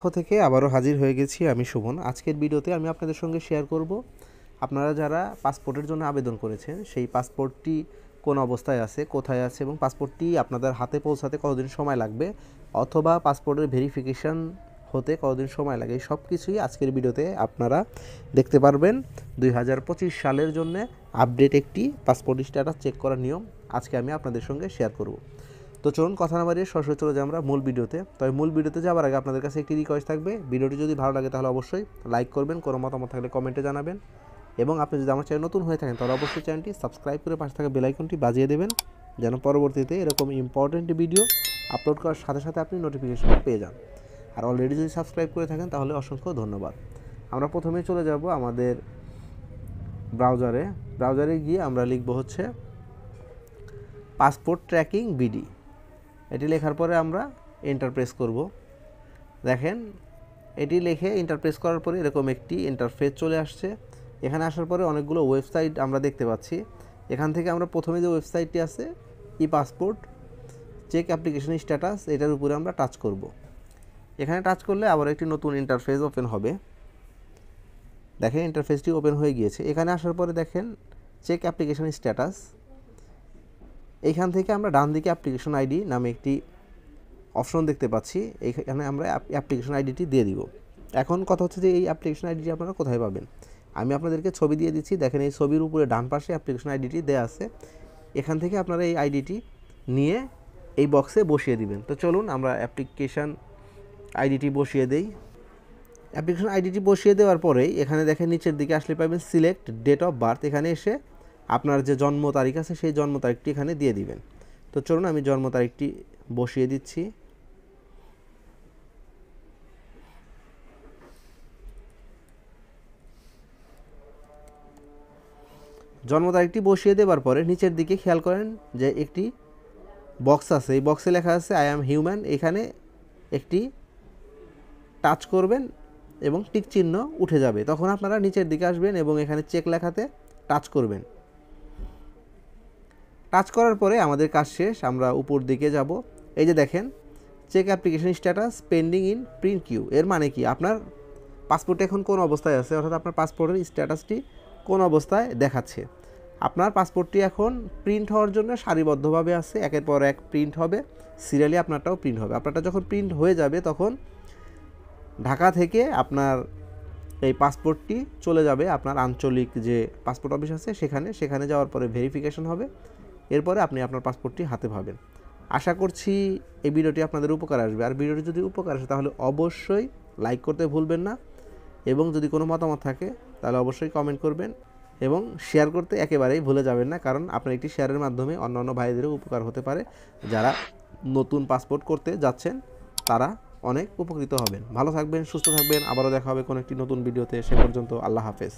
থেকে আবারও হাজির হয়ে গেছি আমি সুমন। আজকের ভিডিওতে আমি আপনাদের সঙ্গে শেয়ার করব আপনারা যারা পাসপোর্টের জন্য আবেদন করেছেন সেই পাসপোর্টটি কোন অবস্থায় আছে, কোথায় আছে এবং পাসপোর্টটি আপনাদের হাতে পৌঁছাতে কতদিন সময় লাগবে অথবা পাসপোর্টের ভেরিফিকেশন হতে কতদিন সময় লাগে, এই সব কিছুই আজকের ভিডিওতে আপনারা দেখতে পারবেন। 2025 সালের জন্য আপডেট একটি পাসপোর্ট স্ট্যাটাস চেক করার নিয়ম আজকে আমি আপনাদের সঙ্গে শেয়ার করব। তো চলুন কথা না বাড়িয়ে সরাসরি চলে যাই আমরা মূল ভিডিওতে। তবে মূল ভিডিওতে যাওয়ার আগে আপনাদের কাছে একটি রিকোয়েস্ট থাকবে, ভিডিওটি যদি ভালো লাগে তাহলে অবশ্যই লাইক করবেন, কোনো মতামত থাকলে কমেন্টে জানাবেন এবং আপনি যদি আমার চ্যানেল নতুন হয়ে থাকেন তাহলে অবশ্যই চ্যানেলটি সাবস্ক্রাইব করে পাশে থাকা বেল আইকনটি বাজিয়ে দেবেন যেন পরবর্তীতে এরকম ইম্পর্টেন্ট ভিডিও আপলোড করার সাথে সাথে আপনি নোটিফিকেশন পেয়ে যান। আর অলরেডি যদি সাবস্ক্রাইব করে থাকেন তাহলে অসংখ্য ধন্যবাদ। আমরা প্রথমে চলে যাব আমাদের ব্রাউজারে গিয়ে আমরা লিখব হচ্ছে পাসপোর্ট ট্র্যাকিং বিডি। এটি লেখার পরে আমরা এন্টার প্রেস করব। দেখেন এটি লিখে এন্টার প্রেস করার পরে এরকম একটি ইন্টারফেস চলে আসছে। এখানে আসার পরে অনেকগুলো ওয়েবসাইট আমরা দেখতে পাচ্ছি। এখান থেকে আমরা প্রথমে যে ওয়েবসাইটটি আছে ই পাসপোর্ট চেক অ্যাপ্লিকেশন স্ট্যাটাস, এটার উপরে আমরা টাচ করব। এখানে টাচ করলে আবার একটি নতুন ইন্টারফেস ওপেন হবে। দেখেন ইন্টারফেসটি ওপেন হয়ে গিয়েছে। এখানে আসার পরে দেখেন চেক অ্যাপ্লিকেশন স্ট্যাটাস, এইখান থেকে আমরা ডান দিকে অ্যাপ্লিকেশন আইডি নামে একটি অপশন দেখতে পাচ্ছি। এইখানে আমরা অ্যাপ্লিকেশন আইডিটি দিয়ে দিব। এখন কথা হচ্ছে যে এই অ্যাপ্লিকেশন আইডিটি আপনারা কোথায় পাবেন। আমি আপনাদেরকে ছবি দিয়ে দিচ্ছি। দেখেন এই ছবির উপরে ডান পাশে অ্যাপ্লিকেশন আইডিটি দেওয়া আছে। এখান থেকে আপনারা এই আইডিটি নিয়ে এই বক্সে বসিয়ে দিবেন। তো চলুন আমরা অ্যাপ্লিকেশন আইডিটি বসিয়ে দেই। অ্যাপ্লিকেশন আইডিটি বসিয়ে দেওয়ার পরেই এখানে দেখেন নিচের দিকে আসলে পাবেন সিলেক্ট ডেট অফ বার্থ। এখানে এসে আপনার যে জন্ম তারিখ আছে সেই জন্ম তারিখটি এখানে দিয়ে দিবেন। তো চলুন আমি জন্ম তারিখটি বসিয়ে দিচ্ছি। জন্ম তারিখটি বসিয়ে দেওয়ার পরে নিচের দিকে খেয়াল করেন যে একটি বক্স আছে, এই বক্সে লেখা আছে আই অ্যাম হিউম্যান। এখানে একটি টাচ করবেন এবং টিক চিহ্ন উঠে যাবে। তখন আপনারা নিচের দিকে আসবেন এবং এখানে চেক লেখাতে টাচ করবেন। টাচ করার পরে আমাদের কাজ শেষ। আমরা উপর দিকে যাব। এই যে দেখেন check application status pending in print queue. এর মানে কি, আপনার পাসপোর্ট এখন কোন অবস্থায় আছে, অর্থাৎ আপনার পাসপোর্টের স্ট্যাটাসটি কোন অবস্থায় দেখাচ্ছে। আপনার পাসপোর্টটি এখন প্রিন্ট হওয়ার জন্য সারিবদ্ধভাবে আছে, একের পর এক প্রিন্ট হবে, সিরিয়ালি আপনারটাও প্রিন্ট হবে। আপনারটা যখন প্রিন্ট হয়ে যাবে তখন ঢাকা থেকে আপনার এই পাসপোর্টটি চলে যাবে আপনার আঞ্চলিক যে পাসপোর্ট অফিস আছে সেখানে যাওয়ার পরে ভেরিফিকেশন হবে। এরপরে আপনি আপনার পাসপোর্টটি হাতে পাবেন। আশা করছি এই ভিডিওটি আপনাদের উপকার আসবে। আর ভিডিওটি যদি উপকার আসে তাহলে অবশ্যই লাইক করতে ভুলবেন না এবং যদি কোনো মতামত থাকে তাহলে অবশ্যই কমেন্ট করবেন এবং শেয়ার করতে একেবারেই ভুলে যাবেন না, কারণ আপনার একটি শেয়ারের মাধ্যমে অন্যান্য ভাইদেরও উপকার হতে পারে। যারা নতুন পাসপোর্ট করতে যাচ্ছেন তারা অনেক উপকৃত হবেন। ভালো থাকবেন, সুস্থ থাকবেন। আবারও দেখা হবে কোনো একটি নতুন ভিডিওতে। সে পর্যন্ত আল্লাহ হাফেজ।